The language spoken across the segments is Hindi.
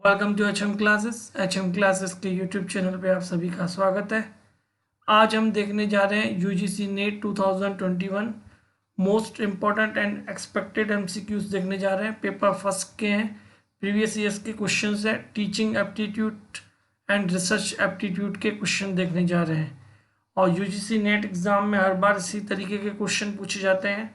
Welcome to H M classes के यूट्यूब चैनल पे आप सभी का स्वागत है। आज हम देखने जा रहे हैं UGC net 2021 most important and expected MCQs देखने जा रहे हैं। पेपर फर्स्ट के हैं, प्रीवियस ईयर्स के क्वेश्चंस हैं, teaching aptitude and research aptitude के क्वेश्चन देखने जा रहे हैं। और यूजीसी नेट एग्ज़ाम में हर बार इसी तरीके के क्वेश्चन पूछे जाते हैं।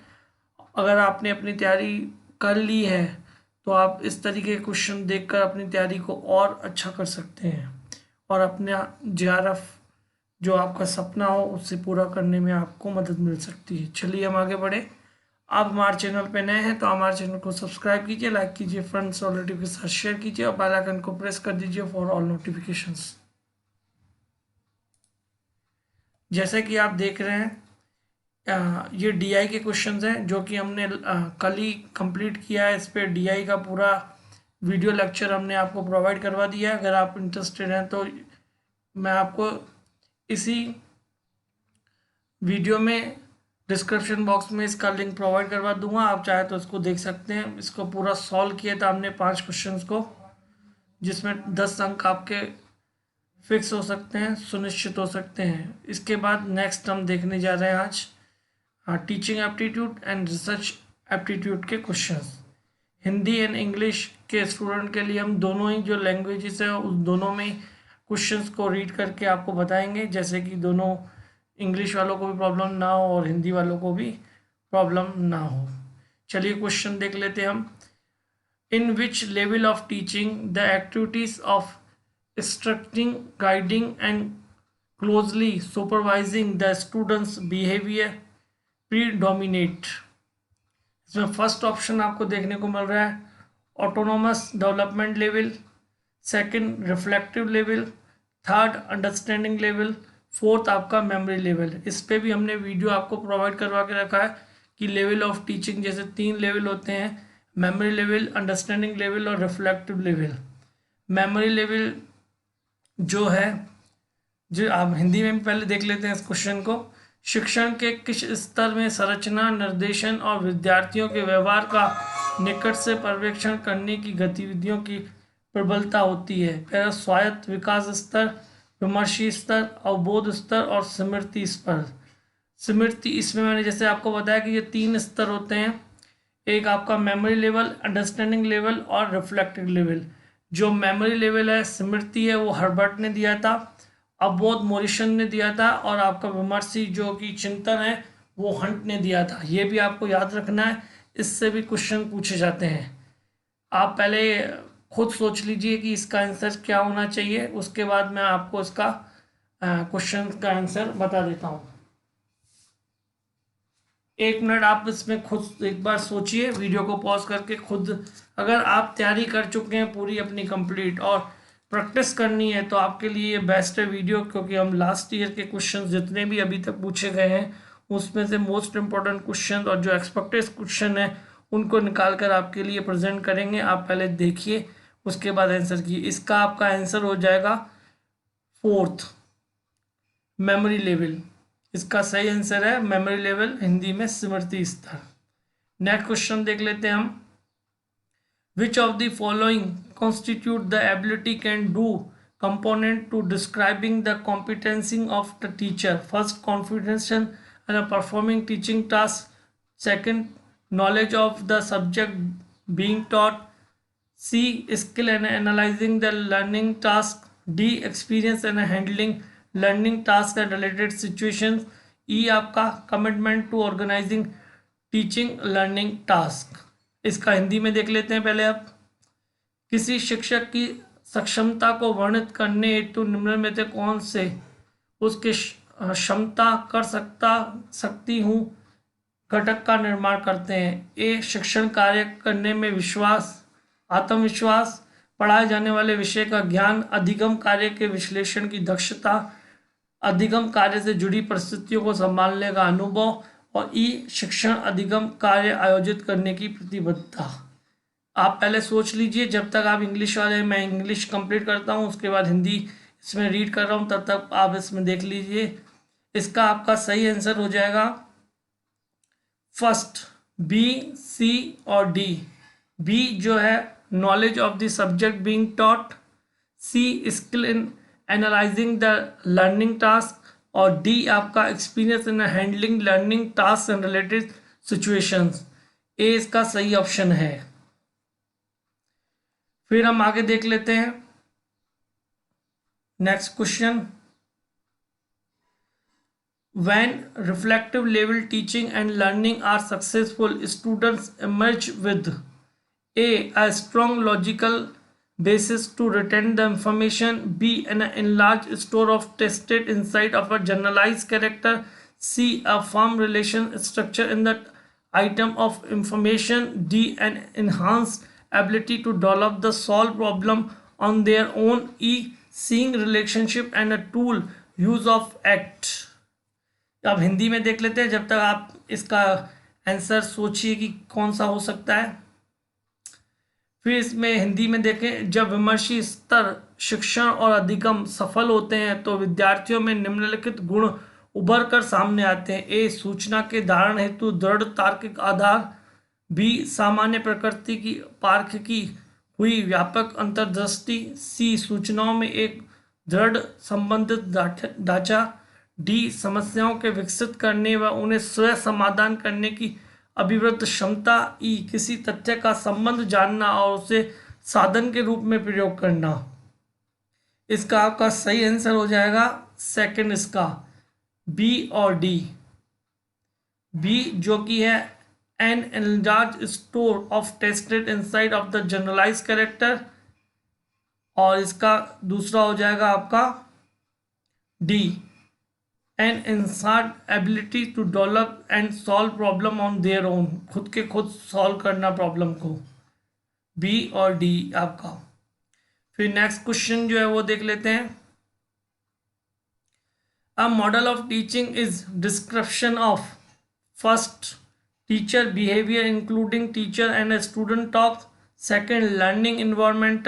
अगर आपने अपनी तैयारी कर ली है तो आप इस तरीके के क्वेश्चन देखकर अपनी तैयारी को और अच्छा कर सकते हैं और अपने जेआरएफ जो आपका सपना हो उससे पूरा करने में आपको मदद मिल सकती है। चलिए हम आगे बढ़े। आप हमारे चैनल पे नए हैं तो हमारे चैनल को सब्सक्राइब कीजिए, लाइक कीजिए, फ्रेंड्स और रिलेटिव के साथ शेयर कीजिए और बेल आइकन को प्रेस कर दीजिए फॉर ऑल नोटिफिकेशंस। जैसे कि आप देख रहे हैं ये डीआई के क्वेश्चंस हैं जो कि हमने कल ही कंप्लीट किया है। इस पे डीआई का पूरा वीडियो लेक्चर हमने आपको प्रोवाइड करवा दिया है। अगर आप इंटरेस्टेड हैं तो मैं आपको इसी वीडियो में डिस्क्रिप्शन बॉक्स में इसका लिंक प्रोवाइड करवा दूंगा, आप चाहे तो इसको देख सकते हैं। इसको पूरा सॉल्व किया था हमने 5 क्वेश्चंस को, जिसमें 10 अंक आपके फिक्स हो सकते हैं, सुनिश्चित हो सकते हैं। इसके बाद नेक्स्ट हम देखने जा रहे हैं आज teaching aptitude and research aptitude के क्वेश्चंस। हिंदी एंड इंग्लिश के स्टूडेंट के लिए हम दोनों ही जो लैंग्वेजेस है उस दोनों में क्वेश्चंस को रीड करके आपको बताएंगे, जैसे कि दोनों इंग्लिश वालों को भी प्रॉब्लम ना हो और हिंदी वालों को भी प्रॉब्लम ना हो। चलिए क्वेश्चन देख लेते हैं हम। In which level of teaching the activities of instructing, guiding and closely supervising the students behaviour predominate. इसमें फर्स्ट ऑप्शन आपको देखने को मिल रहा है autonomous development level, second reflective level, third understanding level, fourth आपका मेमोरी लेवल। इस पे भी हमने वीडियो आपको प्रोवाइड करवा के रखा है कि लेवल ऑफ टीचिंग जैसे 3 लेवल होते हैं, मेमोरी लेवल, अंडरस्टैंडिंग लेवल और रिफ्लेक्टिव लेवल। मेमोरी लेवल जो है, जो आप हिंदी में भी पहले देख लेते हैं इस क्वेश्चन को। शिक्षण के किस स्तर में संरचना, निर्देशन और विद्यार्थियों के व्यवहार का निकट से पर्यवेक्षण करने की गतिविधियों की प्रबलता होती है? पहला स्वायत्त विकास स्तर, विमर्शी स्तर, अवबोध स्तर और स्मृति स्तर। स्मृति, इसमें मैंने जैसे आपको बताया कि ये 3 स्तर होते हैं, एक आपका मेमोरी लेवल, अंडरस्टैंडिंग लेवल और रिफ्लेक्टिव लेवल। जो मेमोरी लेवल है, स्मृति है, वो हर्बर्ट ने दिया था, अवबोध मोरिसन ने दिया था और आपका विमर्शी जो कि चिंतन है वो हंट ने दिया था। ये भी आपको याद रखना है, इससे भी क्वेश्चन पूछे जाते हैं। आप पहले खुद सोच लीजिए कि इसका आंसर क्या होना चाहिए, उसके बाद मैं आपको इसका क्वेश्चन का आंसर बता देता हूँ। 1 मिनट आप इसमें खुद एक बार सोचिए, वीडियो को पॉज करके खुद। अगर आप तैयारी कर चुके हैं पूरी अपनी कंप्लीट और प्रैक्टिस करनी है तो आपके लिए ये बेस्ट है वीडियो, क्योंकि हम लास्ट ईयर के क्वेश्चन जितने भी अभी तक पूछे गए हैं उसमें से मोस्ट इम्पोर्टेंट क्वेश्चन और जो एक्सपेक्टेड क्वेश्चन है उनको निकाल कर आपके लिए प्रेजेंट करेंगे। आप पहले देखिए, उसके बाद आंसर कीजिए। इसका आपका आंसर हो जाएगा 4th, मेमोरी लेवल। इसका सही आंसर है मेमोरी लेवल, हिंदी में स्मृति स्तर। नेक्स्ट क्वेश्चन देख लेते हैं हम। Which of the following constitute the ability can do component to describing the competency of the teacher? First, comprehension and performing teaching tasks. Second, knowledge of the subject being taught. C, skill in analyzing the learning task. D, experience in handling learning task and related situations. E, आपका commitment to organizing teaching learning task। इसका हिंदी में देख लेते हैं पहले। आप किसी शिक्षक की सक्षमता को वर्णित करने हेतु निम्न में से कौन से उसके क्षमता कर सकती हूँ घटक का निर्माण करते हैं? ए, शिक्षण कार्य करने में विश्वास, आत्मविश्वास, पढ़ाए जाने वाले विषय का ज्ञान, अधिगम कार्य के विश्लेषण की दक्षता, अधिगम कार्य से जुड़ी परिस्थितियों को संभालने का अनुभव, और ई, शिक्षण अधिगम कार्य आयोजित करने की प्रतिबद्धता। आप पहले सोच लीजिए, जब तक आप इंग्लिश वाले, मैं इंग्लिश कंप्लीट करता हूँ उसके बाद हिंदी इसमें रीड कर रहा हूँ, तब तक आप इसमें देख लीजिए। इसका आपका सही आंसर हो जाएगा फर्स्ट, बी, सी और डी। बी जो है knowledge of the subject being taught, C skill in analyzing the learning task, और D आपका experience in handling learning tasks and related situations। A इसका सही ऑप्शन है। फिर हम आगे देख लेते हैं next question. When reflective level teaching and learning are successful, students emerge with a strong logical basis to retain the information, B an enlarged store of tested insight of a generalized character, C a firm relation structure in the item of information, D an enhanced ability to develop the solve problem on their own, E seeing relationship and a tool use of act। अब हिंदी में देख लेते हैं जब तक आप इसका आंसर सोचिए कि कौन सा हो सकता है। फिर इसमें हिंदी में देखें, जब विमर्शी स्तर शिक्षण और अधिगम सफल होते हैं तो विद्यार्थियों में निम्नलिखित गुण उभर कर सामने आते हैं। ए सूचना के धारण हेतु दृढ़ तार्किक आधार, बी सामान्य प्रकृति की पारख की हुई व्यापक अंतर्दृष्टि, सी सूचनाओं में एक दृढ़ संबंधित ढांचा, डी समस्याओं के विकसित करने व उन्हें स्वयं समाधान करने की अभिवृद्ध क्षमता, ई किसी तथ्य का संबंध जानना और उसे साधन के रूप में प्रयोग करना। इसका आपका सही आंसर हो जाएगा सेकंड, इसका बी और डी। बी जो कि है an enlarge store of tested insight of the generalize character, और इसका दूसरा हो जाएगा आपका D an enhanced ability to develop and solve problem on their own, खुद के खुद सॉल्व करना प्रॉब्लम को। बी और डी आपका। फिर नेक्स्ट क्वेश्चन जो है वो देख लेते हैं। A model of teaching is description of first teacher behaviour including teacher and student talk, second learning environment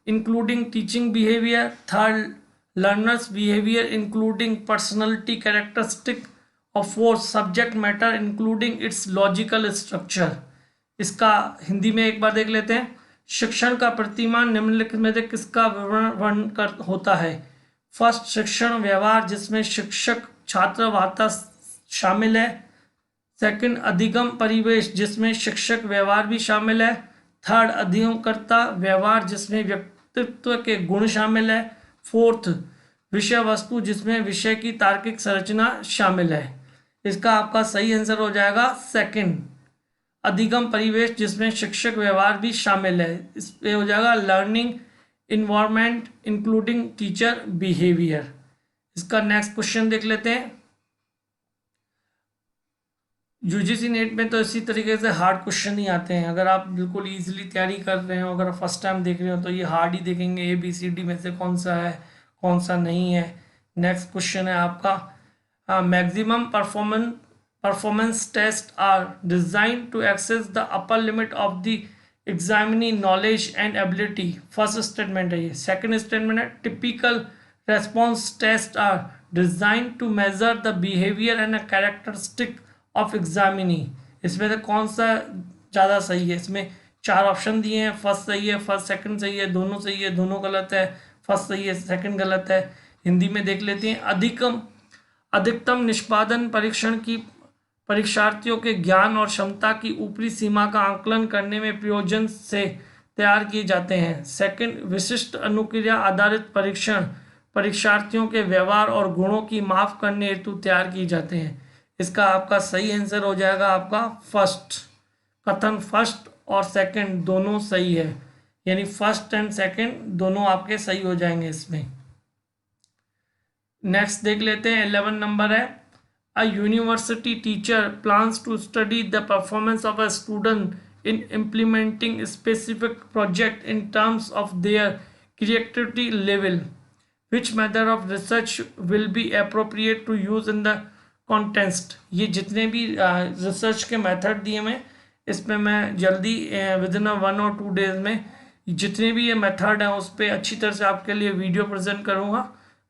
including teaching behaviour, third learners behavior including personality characteristic, और fourth subject matter including its logical structure। इसका हिंदी में एक बार देख लेते हैं। शिक्षण का प्रतिमान निम्नलिखित में से किसका वर्णन कर होता है। फर्स्ट शिक्षण व्यवहार जिसमें शिक्षक छात्र वार्ता शामिल है, सेकंड अधिगम परिवेश जिसमें शिक्षक व्यवहार भी शामिल है, थर्ड अधिगमकर्ता व्यवहार जिसमें व्यक्तित्व के गुण शामिल है, फोर्थ विषय वस्तु जिसमें विषय की तार्किक संरचना शामिल है। इसका आपका सही आंसर हो जाएगा सेकंड, अधिगम परिवेश जिसमें शिक्षक व्यवहार भी शामिल है। इस पे हो जाएगा learning environment including teacher behaviour. इसका नेक्स्ट क्वेश्चन देख लेते हैं। यूजीसी नेट में तो इसी तरीके से हार्ड क्वेश्चन ही आते हैं। अगर आप बिल्कुल इजीली तैयारी कर रहे हो, अगर फर्स्ट टाइम देख रहे हो तो ये हार्ड ही देखेंगे, ए बी सी डी में से कौन सा है कौन सा नहीं है। नेक्स्ट क्वेश्चन है आपका, maximum performance test are design to access the upper limit of the examinee knowledge and ability. First statement है ये। सेकंड स्टेटमेंट है typical response test are design to measure the behaviour and characteristic of examinee. इसमें से कौन सा ज़्यादा सही है। इसमें चार ऑप्शन दिए हैं, फर्स्ट सही है, फर्स्ट सेकंड सही है, दोनों सही है, दोनों गलत है, फर्स्ट सही है सेकंड गलत है। हिंदी में देख लेते हैं। अधिकतम निष्पादन परीक्षण की परीक्षार्थियों के ज्ञान और क्षमता की ऊपरी सीमा का आंकलन करने में प्रयोजन से तैयार किए जाते हैं। सेकंड विशिष्ट अनुक्रिया आधारित परीक्षण परीक्षार्थियों के व्यवहार और गुणों की माप करने हेतु तैयार किए जाते हैं। इसका आपका सही आंसर हो जाएगा आपका फर्स्ट। कथन फर्स्ट और सेकंड दोनों सही है, यानी फर्स्ट एंड सेकंड दोनों आपके सही हो जाएंगे इसमें। नेक्स्ट देख लेते हैं। 11 नंबर है, a university teacher plans to study the performance of a student in implementing specific project in terms of their creativity level. Which method of research will be appropriate to use in the context. ये जितने भी रिसर्च के मेथड दिए मैं इसमें मैं जल्दी विद इन 1 और 2 डेज में जितने भी ये मेथड हैं उस पर अच्छी तरह से आपके लिए वीडियो प्रेजेंट करूँगा।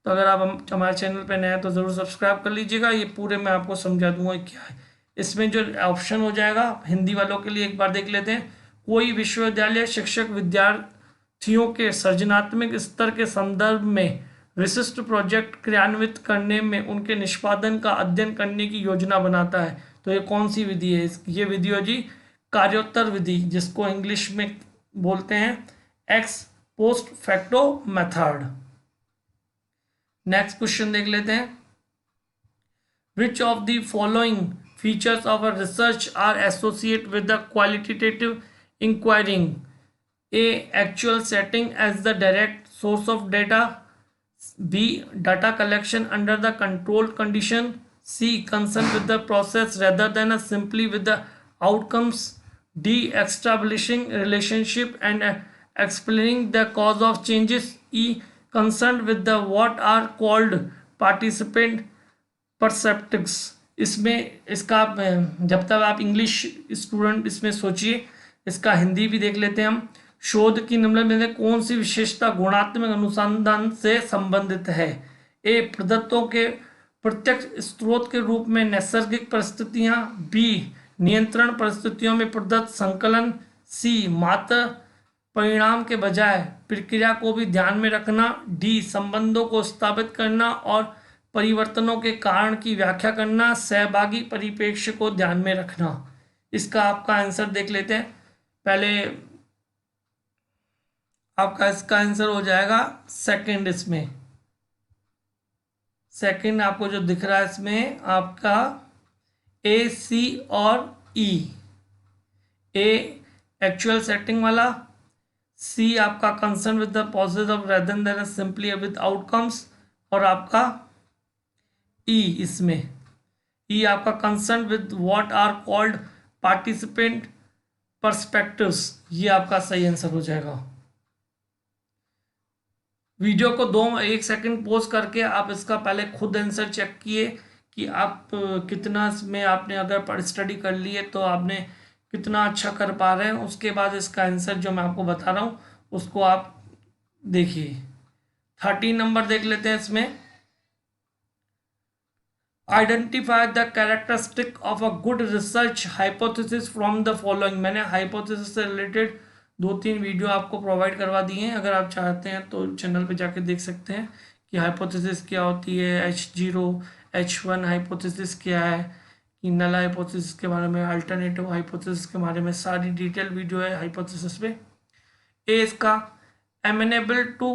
तो अगर आप हमारे चैनल पर नए हैं तो ज़रूर सब्सक्राइब कर लीजिएगा। ये पूरे मैं आपको समझा दूंगा क्या है। इसमें जो ऑप्शन हो जाएगा हिंदी वालों के लिए एक बार देख लेते हैं। कोई विश्वविद्यालय शिक्षक विद्यार्थियों के सृजनात्मक स्तर के संदर्भ में विशिष्ट प्रोजेक्ट क्रियान्वित करने में उनके निष्पादन का अध्ययन करने की योजना बनाता है। तो ये कौन सी विधि है? ये विधि हो जी कार्योत्तर विधि, जिसको इंग्लिश में बोलते हैं x post facto method. Next question देख लेते हैं। Which of the following features of a research are associated with the qualitative inquiring? A. Actual setting as the direct source of data. B. Data collection under the controlled condition. C. Concern with the process rather than simply with the outcomes. D. Establishing relationship and explaining the cause of changes. E. Concerned with the what are called participant परसेप्टिक्स। इसमें इसका जब तक आप इंग्लिश स्टूडेंट इसमें सोचिए, इसका हिंदी भी देख लेते हैं हम। शोध की निम्नलिखित में कौन सी विशेषता गुणात्मक अनुसंधान से संबंधित है? ए. प्रदत्तों के प्रत्यक्ष स्रोत के रूप में नैसर्गिक परिस्थितियां। बी. नियंत्रण परिस्थितियों में प्रदत्त संकलन। सी. मात्र परिणाम के बजाय प्रक्रिया को भी ध्यान में रखना। डी. संबंधों को स्थापित करना और परिवर्तनों के कारण की व्याख्या करना। सहभागी परिप्रेक्ष्य को ध्यान में रखना। इसका आपका आंसर देख लेते हैं। पहले आपका इसका आंसर हो जाएगा सेकंड। इसमें सेकंड आपको जो दिख रहा है इसमें आपका ए, सी और ई। ए एक्चुअल सेटिंग वाला, सी आपका concern with the process of rather than simply with outcomes, और आपका ई इसमें ई आपका concern with what are called participant perspectives. ये आपका सही आंसर हो जाएगा। वीडियो को 1 सेकंड पॉज करके आप इसका पहले खुद आंसर चेक किए कि आप कितना इसमें आपने अगर स्टडी कर ली है तो आपने कितना अच्छा कर पा रहे हैं। उसके बाद इसका आंसर जो मैं आपको बता रहा हूँ उसको आप देखिए। 13 नंबर देख लेते हैं। इसमें identify the characteristic of a good research hypothesis from the following. मैंने हाइपोथेसिस से रिलेटेड 2-3 वीडियो आपको प्रोवाइड करवा दिए हैं। अगर आप चाहते हैं तो चैनल पे जाके देख सकते हैं कि हाइपोथेसिस क्या होती है, H0 H1 हाइपोथेसिस क्या है, कि नल हाइपोथेसिस के बारे में, अल्टरनेटिव हाइपोथेसिस के बारे में सारी डिटेल वीडियो है हाइपोथेसिस पे। ए इसका amenable to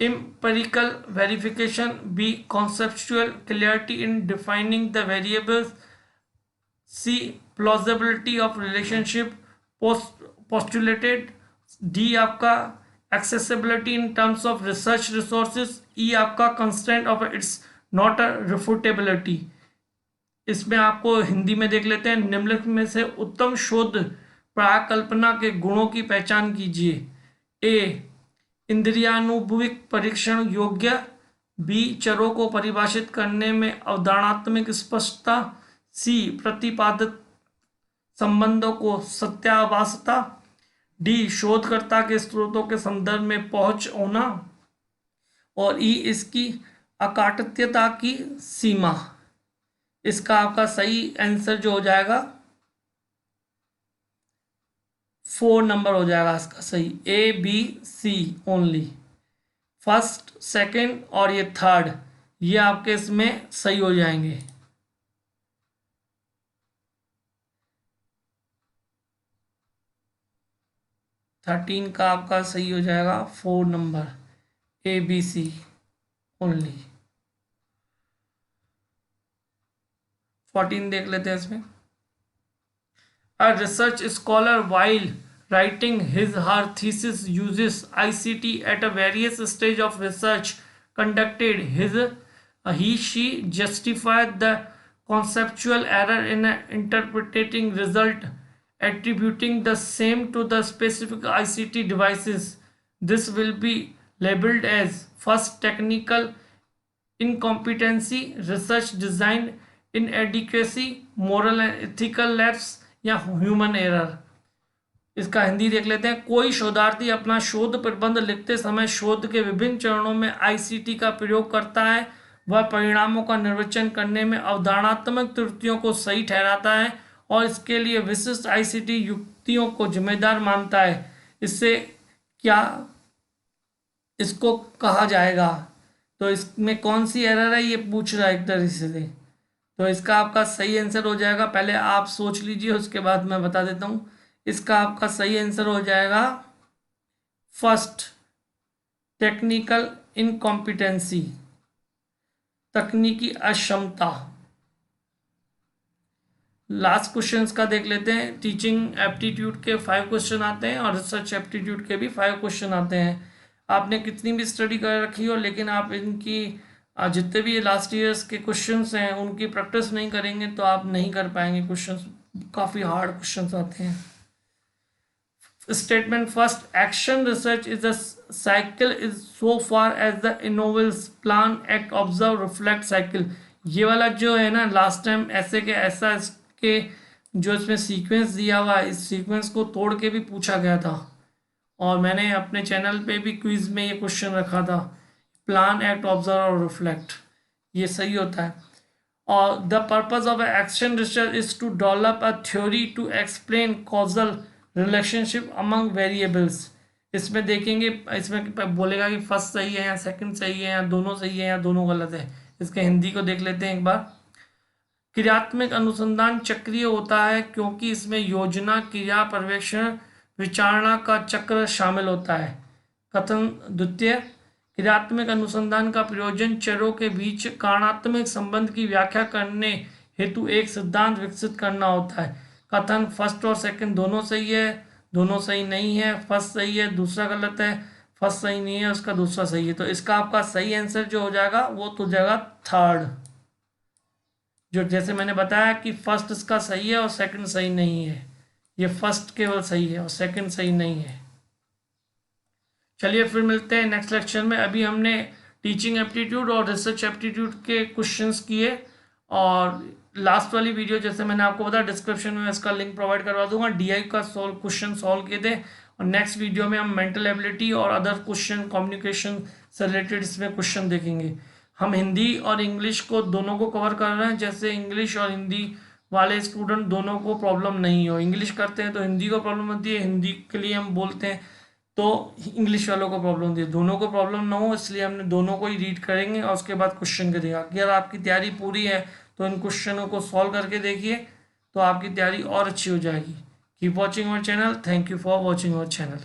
empirical verification. B. Conceptual clarity in defining the variables. C. Plausibility of relationship postulated. D. आपका accessibility in terms of research resources. E. आपका constraint of its not a refutability. इसमें आपको हिंदी में देख लेते हैं। निम्नलिखित में से उत्तम शोध प्राकल्पना के गुणों की पहचान कीजिए। ए. इंद्रियानुभविक परीक्षण योग्य। बी. चरों को परिभाषित करने में अवधारणात्मक स्पष्टता। सी. प्रतिपादित संबंधों को सत्याभासता। डी. शोधकर्ता के स्रोतों के संदर्भ में पहुंच होना। और ई. इसकी अकाट्यता की सीमा। इसका आपका सही आंसर जो हो जाएगा 4 नंबर हो जाएगा इसका सही। ए, बी, सी ओनली। फर्स्ट, सेकंड और ये थर्ड, ये आपके इसमें सही हो जाएंगे। थर्टीन का आपका सही हो जाएगा 4 नंबर, ए, बी, सी ओनली। 14 देख लेते हैं इसमें। A research scholar while writing his her thesis uses ICT at a various stage of research conducted. He she justified the conceptual error in interpreting result, attributing the same to the specific ICT devices. This will be labeled as first technical incompetency, research design inadequacy, moral and ethical lapse या ह्यूमन एरर। इसका हिंदी देख लेते हैं। कोई शोधार्थी अपना शोध प्रबंध लिखते समय शोध के विभिन्न चरणों में आईसीटी का प्रयोग करता है। वह परिणामों का निर्वचन करने में अवधारणात्मक त्रुटियों को सही ठहराता है और इसके लिए विशिष्ट आईसीटी युक्तियों को जिम्मेदार मानता है, इससे क्या इसको कहा जाएगा? तो इसमें कौन सी एरर है ये पूछ रहा है एक तरीके से। तो इसका आपका सही आंसर हो जाएगा, पहले आप सोच लीजिए उसके बाद मैं बता देता हूँ। इसका आपका सही आंसर हो जाएगा फर्स्ट, टेक्निकल इनकॉम्पिटेंसी, तकनीकी अक्षमता। लास्ट क्वेश्चंस का देख लेते हैं। टीचिंग एप्टीट्यूड के 5 क्वेश्चन आते हैं और रिसर्च एप्टीट्यूड के भी 5 क्वेश्चन आते हैं। आपने कितनी भी स्टडी कर रखी हो, लेकिन आप इनकी जितने भी लास्ट ईयर्स के क्वेश्चंस हैं उनकी प्रैक्टिस नहीं करेंगे तो आप नहीं कर पाएंगे। क्वेश्चंस काफ़ी हार्ड क्वेश्चंस आते हैं। Statement first, action research is a cycle is so far as the involves plan act observe reflect cycle. ये वाला जो है ना, लास्ट टाइम ऐसे के ऐसा के जो इसमें सीक्वेंस दिया हुआ है, इस सीक्वेंस को तोड़ के भी पूछा गया था और मैंने अपने चैनल पे भी क्विज में ये क्वेश्चन रखा था, प्लान एक्ट ऑब्जर्व और रिफ्लेक्ट, ये सही होता है। और the purpose of action research is to develop a theory to explain causal relationship among variables. इसमें देखेंगे, इसमें बोलेगा कि फर्स्ट सही है या सेकंड सही है या दोनों सही है या दोनों गलत है। इसके हिंदी को देख लेते हैं एक बार। क्रियात्मक अनुसंधान चक्रीय होता है क्योंकि इसमें योजना, क्रिया, पर्यवेक्षण, विचारणा का चक्र शामिल होता है। कथन द्वितीय, क्रियात्मक अनुसंधान का प्रयोजन चरों के बीच कारणात्मक संबंध की व्याख्या करने हेतु एक सिद्धांत विकसित करना होता है। कथन फर्स्ट और सेकंड दोनों सही है, दोनों सही नहीं है, फर्स्ट सही है, दूसरा गलत है, फर्स्ट सही नहीं है, उसका दूसरा सही है। तो इसका आपका सही आंसर जो हो जाएगा वो तो जाएगा थर्ड, जो जैसे मैंने बताया कि फर्स्ट इसका सही है और सेकंड सही नहीं है। ये फर्स्ट केवल सही है और सेकंड सही नहीं है। चलिए फिर मिलते हैं नेक्स्ट लेक्चर में। अभी हमने टीचिंग एप्टीट्यूड और रिसर्च एप्टीट्यूड के क्वेश्चंस किए और लास्ट वाली वीडियो जैसे मैंने आपको बताया डिस्क्रिप्शन में इसका लिंक प्रोवाइड करवा दूंगा। डीआई का क्वेश्चन सॉल्व किए थे और नेक्स्ट वीडियो में हम मेंटल एबिलिटी और अदर क्वेश्चन कम्युनिकेशन से रिलेटेड इसमें क्वेश्चन देखेंगे। हम हिंदी और इंग्लिश को दोनों को कवर कर रहे हैं, जैसे इंग्लिश और हिंदी वाले स्टूडेंट दोनों को प्रॉब्लम नहीं हो। इंग्लिश करते हैं तो हिंदी को प्रॉब्लम होती है, हिंदी के लिए हम बोलते हैं तो इंग्लिश वालों को प्रॉब्लम होती है। दोनों को प्रॉब्लम ना हो इसलिए हमने दोनों को ही रीड करेंगे और उसके बाद क्वेश्चन करेंगे। अगर आपकी तैयारी पूरी है तो इन क्वेश्चनों को सॉल्व करके देखिए तो आपकी तैयारी और अच्छी हो जाएगी। Keep watching our channel. Thank you for watching our channel.